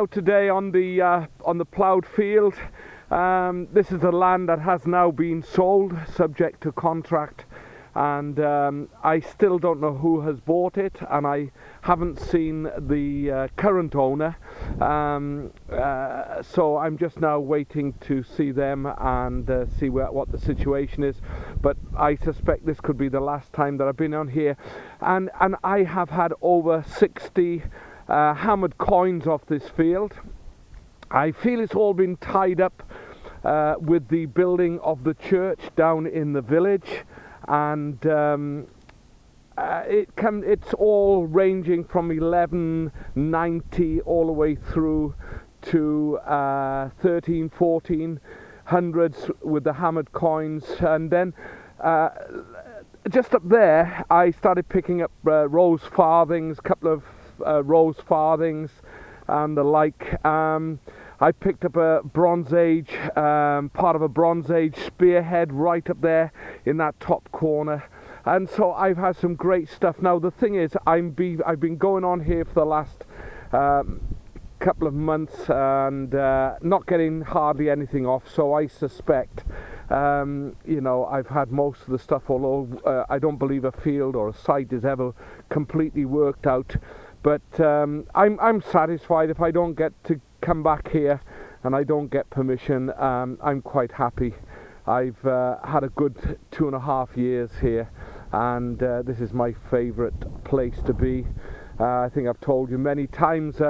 out today on the ploughed field. This is the land that has now been sold, subject to contract, and I still don't know who has bought it, and I haven't seen the current owner, so I'm just now waiting to see them and see what the situation is. But I suspect this could be the last time that I've been on here, and I have had over 60 hammered coins off this field. I feel it's all been tied up with the building of the church down in the village, and it's all ranging from 1190 all the way through to 1400s with the hammered coins. And then just up there I started picking up rose farthings, a couple of rose farthings and the like. I picked up a Bronze Age, part of a Bronze Age spearhead right up there in that top corner, and so I've had some great stuff. Now the thing is, I've been going on here for the last couple of months and not getting hardly anything off, so I suspect you know, I've had most of the stuff, although I don't believe a field or a site is ever completely worked out. But I'm satisfied. If I don't get to come back here and I don't get permission, I'm quite happy. I've had a good 2.5 years here, and this is my favourite place to be. I think I've told you many times,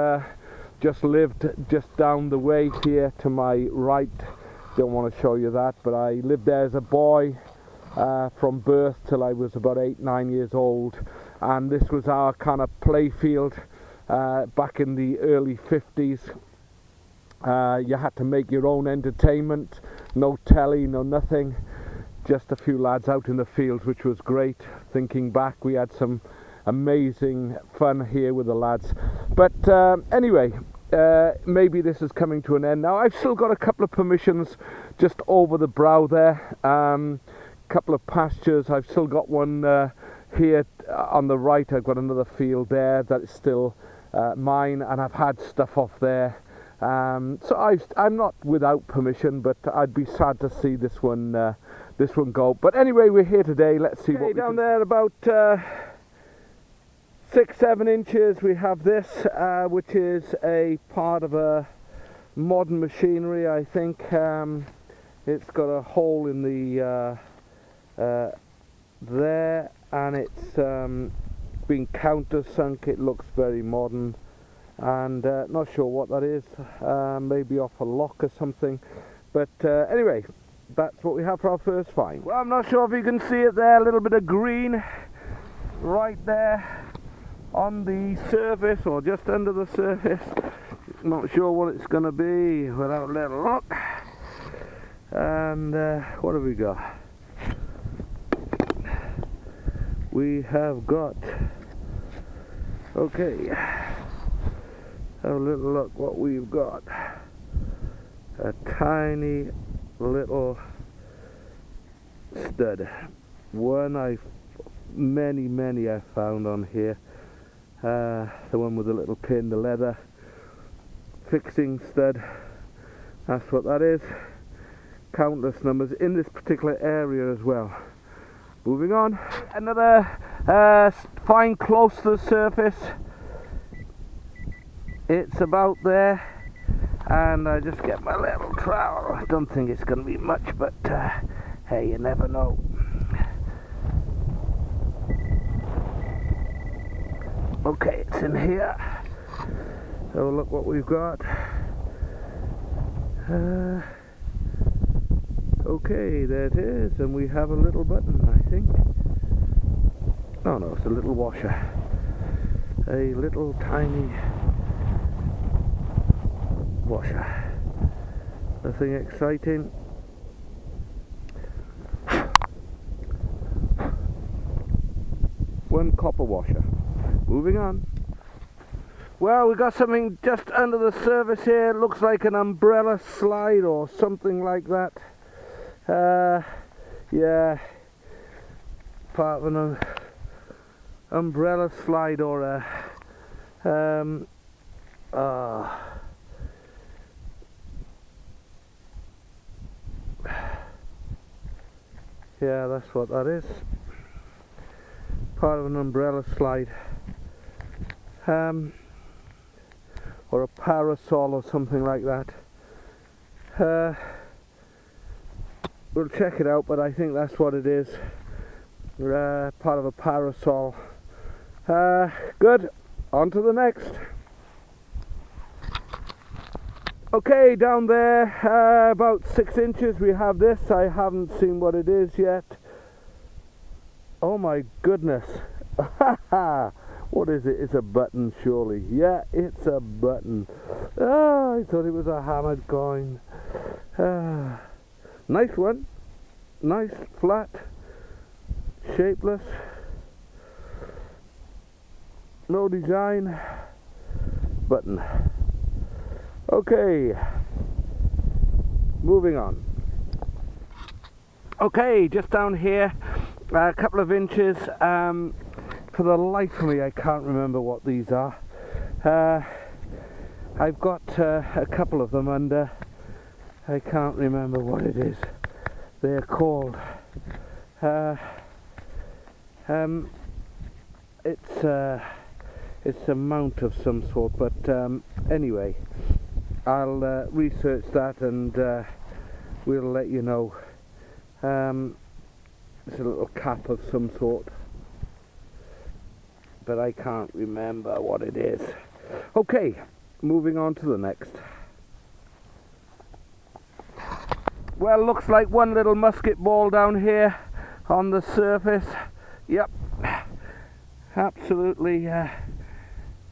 just lived just down the way here to my right. Don't want to show you that, but I lived there as a boy from birth till I was about 8-9 years old. And this was our kind of play field back in the early 50s. You had to make your own entertainment, no telly, no nothing, just a few lads out in the fields, which was great. Thinking back, we had some amazing fun here with the lads. But anyway, maybe this is coming to an end now. I've still got a couple of permissions just over the brow there, couple of pastures. I've still got one here on the right. I've got another field there that is still mine, and I've had stuff off there. So I'm not without permission, but I'd be sad to see this one go. But anyway, we're here today. Let's see what we down there about 6-7 inches. We have this, which is a part of a modern machinery. I think it's got a hole in the there, and it's been countersunk. It looks very modern, and not sure what that is. Maybe off a lock or something. But anyway, that's what we have for our first find. Well, I'm not sure if you can see it there, a little bit of green right there on the surface, or just under the surface. Not sure what it's going to be without a little look. And what have we got? We have got, okay, have a little look what we've got. A tiny little stud. One many I found on here. The one with the little pin, the leather fixing stud. That's what that is. Countless numbers in this particular area as well. Moving on, another find close to the surface. It's about there, and I just get my little trowel. I don't think it's going to be much, but hey, you never know. Okay, it's in here. So look what we've got. Okay, there it is, and we have a little button, I think. Oh no, it's a little washer. A little tiny washer. Nothing exciting. One copper washer. Moving on. Well, we got something just under the surface here. It looks like an umbrella slide or something like that. Yeah, part of an umbrella slide or a Yeah, that's what that is. Part of an umbrella slide. Or a parasol or something like that. We'll check it out, but I think that's what it is. Part of a parasol. Good. On to the next. Okay, down there, about 6 inches, we have this. I haven't seen what it is yet. Oh my goodness. What is it? It's a button, surely. Yeah, it's a button. Ah, I thought it was a hammered coin. Nice one. Nice, flat, shapeless. No design. Button. Okay. Moving on. Okay, just down here, a couple of inches. For the life of me, I can't remember what these are. I've got a couple of them under. I can't remember what it is they're called. It's a mount of some sort, but anyway, I'll research that and we'll let you know. It's a little cap of some sort, but I can't remember what it is. Okay, moving on to the next. Well, looks like one little musket ball down here on the surface. Yep, absolutely a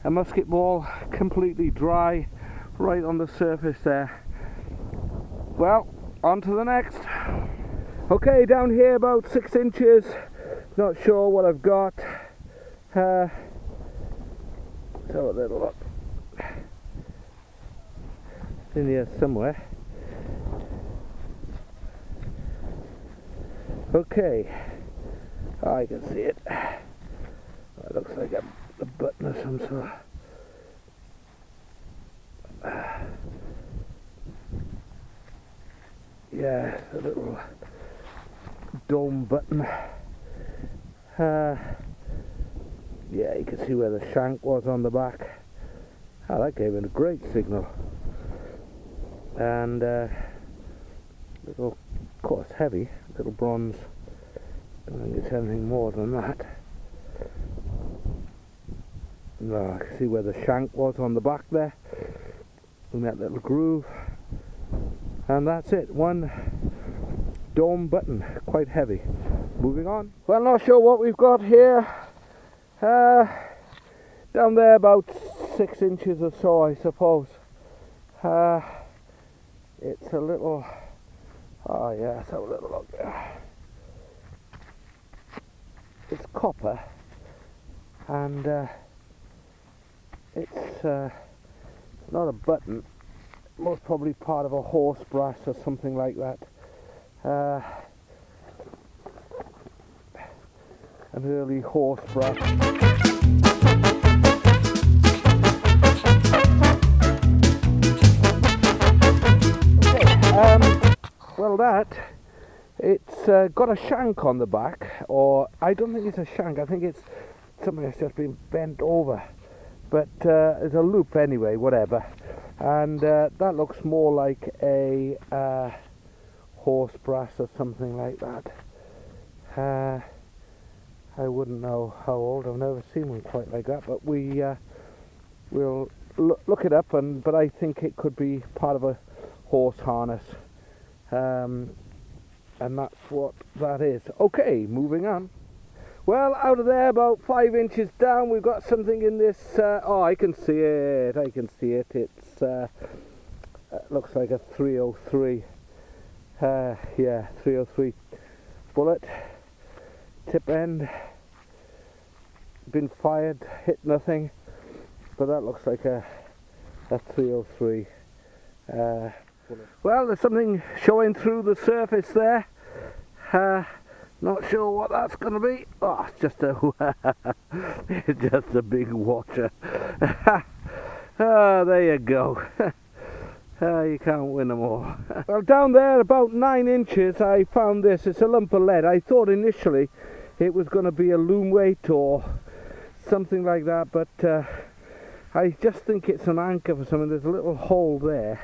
musket ball, completely dry, right on the surface there. Well, on to the next. Okay, down here about 6 inches. Not sure what I've got. Let's have a little look. It's in here somewhere. Okay, I can see it. It looks like a button of some sort. Yeah, it's a little dome button. Yeah, you can see where the shank was on the back. Oh, that gave it a great signal. And little, of course, heavy, little bronze. I don't think it's anything more than that. No, I can see where the shank was on the back there, in that little groove. And that's it, one dome button, quite heavy. Moving on. Well, not sure what we've got here. Down there about 6 inches or so, I suppose. It's a little, oh yeah, let's have a little look there. It's copper, and it's not a button, most probably part of a horse brass or something like that. An early horse brass. Well, it's got a shank on the back, or I don't think it's a shank, I think it's something that's just been bent over, but it's a loop anyway, whatever, and that looks more like a horse brass or something like that. I wouldn't know how old, I've never seen one quite like that, but we will look it up, but I think it could be part of a horse harness. And that's what that is. Okay, moving on. Well, out of there, about 5 inches down, we've got something in this. Oh, I can see it. I can see it. It's looks like a 303. Yeah, 303 bullet. Tip end. Been fired. Hit nothing. But that looks like a 303. Well, there's something showing through the surface there. Not sure what that's going to be. Oh, it's just it's just a big watcher. Oh, there you go. You can't win them all. Well, down there about 9 inches I found this. It's a lump of lead. I thought initially it was going to be a loom weight or something like that, but I just think it's an anchor for something. There's a little hole there,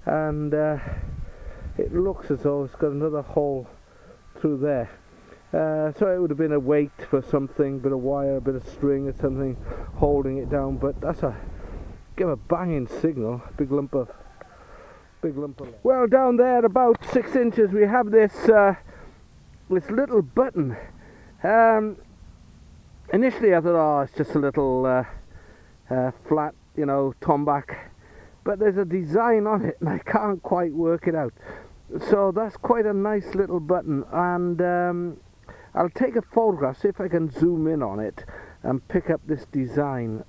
and it looks as though it's got another hole through there. So it would have been a weight for something, bit of wire, a bit of string or something holding it down, but that's give a banging signal. Big lump of lead. Well, down there about 6 inches we have this this little button. Initially I thought, oh, it's just a little flat, you know, tomback, but there's a design on it and I can't quite work it out. So that's quite a nice little button, and I'll take a photograph, see if I can zoom in on it and pick up this design.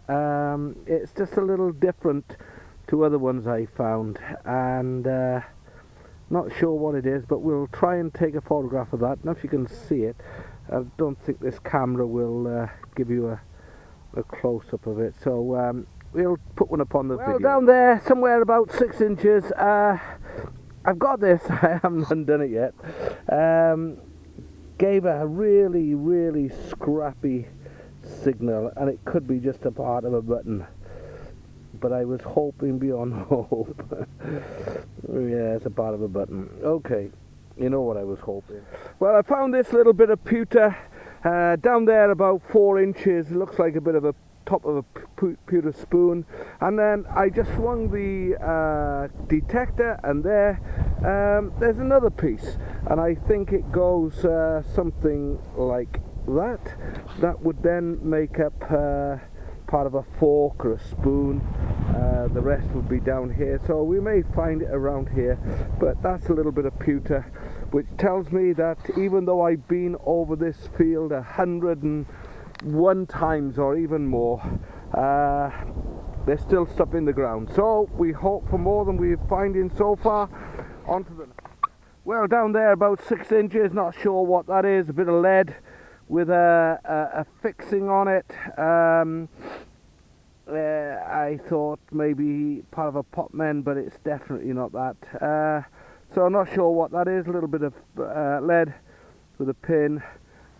It's just a little different to other ones I found, and not sure what it is, but we'll try and take a photograph of that. Now if you can see it, I don't think this camera will give you a close-up of it, so we'll put one up on the video. Down there somewhere about 6 inches I've got this. I haven't undone it yet. Gave a really scrappy signal, and it could be just a part of a button, but I was hoping beyond hope. Yeah, it's a part of a button. Okay, you know what I was hoping. Well, I found this little bit of pewter down there about 4 inches. It looks like a bit of a top of a pewter spoon, and then I just swung the detector, and there's another piece, and I think it goes something like that would then make up part of a fork or a spoon. The rest would be down here, so we may find it around here, but that's a little bit of pewter, which tells me that even though I've been over this field 101 times or even more, there's still stuff in the ground, so we hope for more than we're finding so far. Onto the well, down there about 6 inches, not sure what that is, a bit of lead with a fixing on it. I thought maybe part of a potman, but it's definitely not that. So I'm not sure what that is. A little bit of lead with a pin,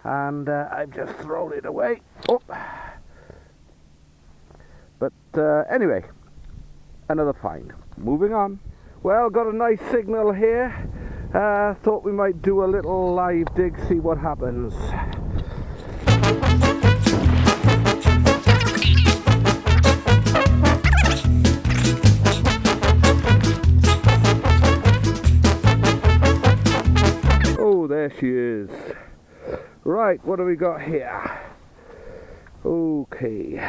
and I've just thrown it away. Oh. But anyway, another find. Moving on. Well, got a nice signal here. Thought we might do a little live dig, see what happens. Oh, there she is. Right, what do we got here? Okay.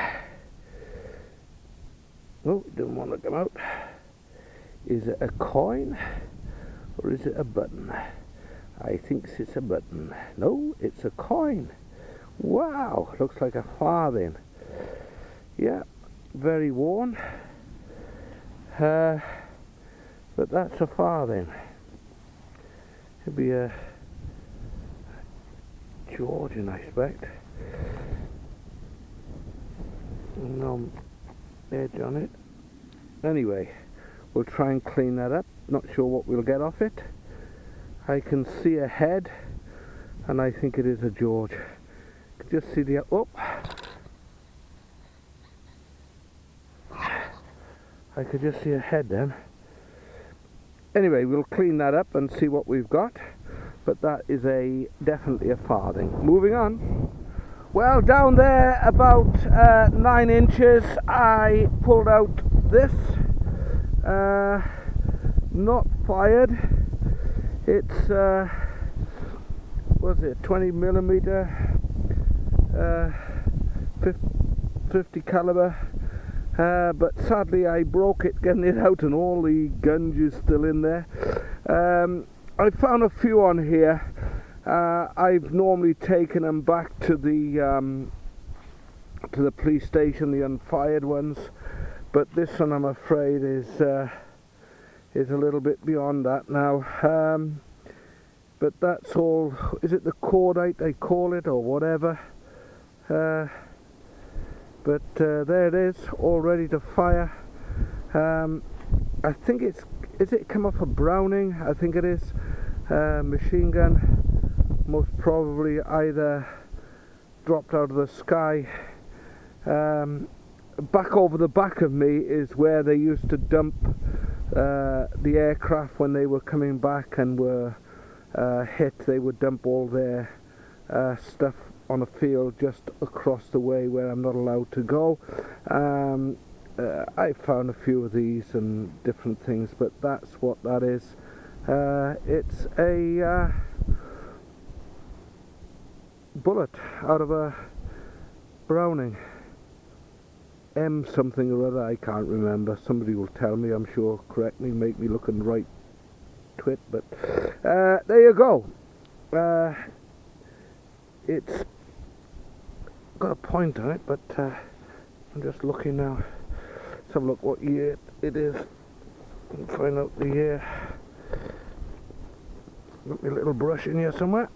Oh, didn't want to come out. Is it a coin or is it a button? I think it's a button. No, it's a coin. Wow, looks like a farthing. Yeah, very worn. But that's a farthing. It'd be a Georgian, I expect. No edge on it. Anyway, we'll try and clean that up. Not sure what we'll get off it. I can see a head, and I think it is a George. You can just see the oh. I could just see a head then. Anyway, we'll clean that up and see what we've got. But that is definitely a farthing. Moving on. Well, down there about 9 inches, I pulled out this. Not fired. It's what's it? 20mm, 50 caliber. But sadly, I broke it getting it out, and all the gunge is still in there. I found a few on here. I've normally taken them back to the police station, the unfired ones, but this one, I'm afraid, is a little bit beyond that now. But that's all. Is it the cordite they call it, or whatever? But there it is, all ready to fire. I think is it come off a Browning? I think it is. Machine gun, most probably either dropped out of the sky. Back over the back of me is where they used to dump the aircraft when they were coming back and were hit. They would dump all their stuff on a field just across the way where I'm not allowed to go. I found a few of these and different things, but that's what that is. It's a bullet out of a Browning. M something or other, I can't remember. Somebody will tell me, I'm sure, correct me, make me look in the right twit, but there you go. It's got a point on it, but I'm just looking now. Let's have a look what year it is and find out the year. Got my little brush in here somewhere.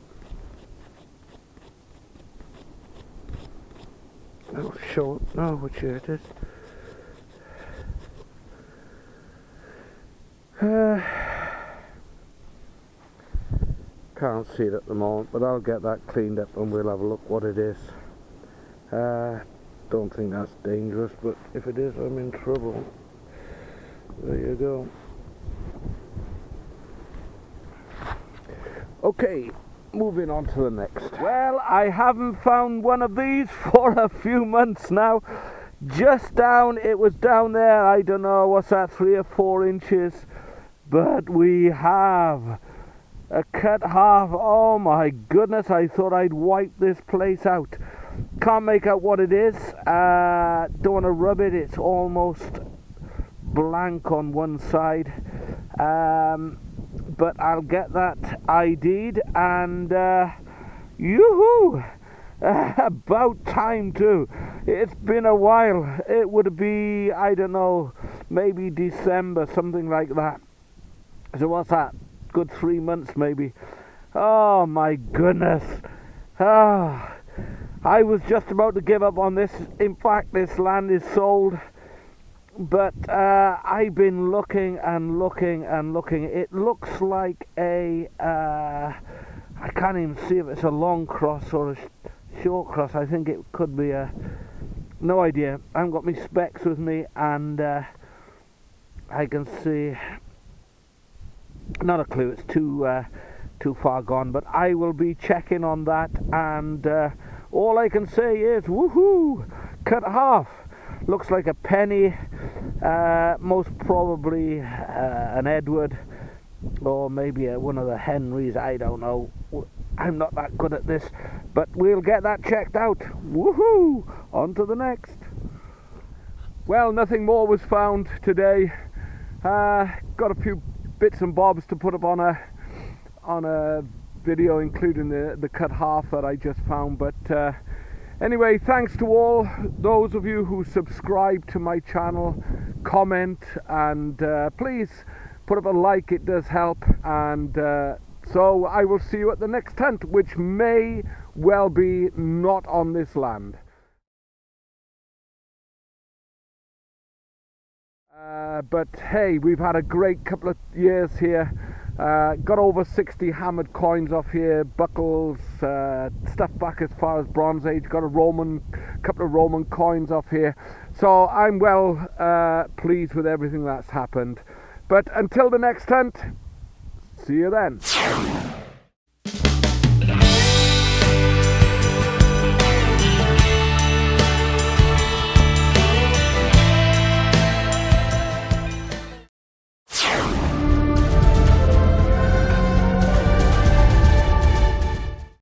I'll show it now which year it is. Can't see it at the moment, but I'll get that cleaned up and we'll have a look what it is. Don't think that's dangerous, but if it is, I'm in trouble. There you go. Okay, moving on to the next. Well, I haven't found one of these for a few months now. Just down, it was down there, I don't know, what's that, 3 or 4 inches. But we have a cut half. Oh my goodness, I thought I'd wipe this place out. Can't make out what it is. Don't want to rub it, it's almost blank on one side. But I'll get that ID'd and yoo-hoo! About time too. It's been a while. It would be, I don't know, maybe December, something like that. So what's that? Good 3 months maybe. Oh my goodness. I was just about to give up on this. In fact, this land is sold. But I've been looking and looking and looking. It looks like a, I can't even see if it's a long cross or a short cross. I think it could be a, no idea. I haven't got my specs with me and I can see, not a clue, it's too far gone. But I will be checking on that and all I can say is, woohoo, cut half. Looks like a penny, most probably an Edward, or maybe one of the Henrys, I don't know. I'm not that good at this, but we'll get that checked out. Woohoo! On to the next. Well, nothing more was found today. Got a few bits and bobs to put up on a video, including the cut half that I just found, but anyway, thanks to all those of you who subscribe to my channel, comment, and please put up a like, it does help. And so I will see you at the next hunt, which may well be not on this land. But hey, we've had a great couple of years here. Got over 60 hammered coins off here, buckles, stuff back as far as Bronze Age. Got a couple of Roman coins off here. So I'm well pleased with everything that's happened. But until the next hunt, see you then.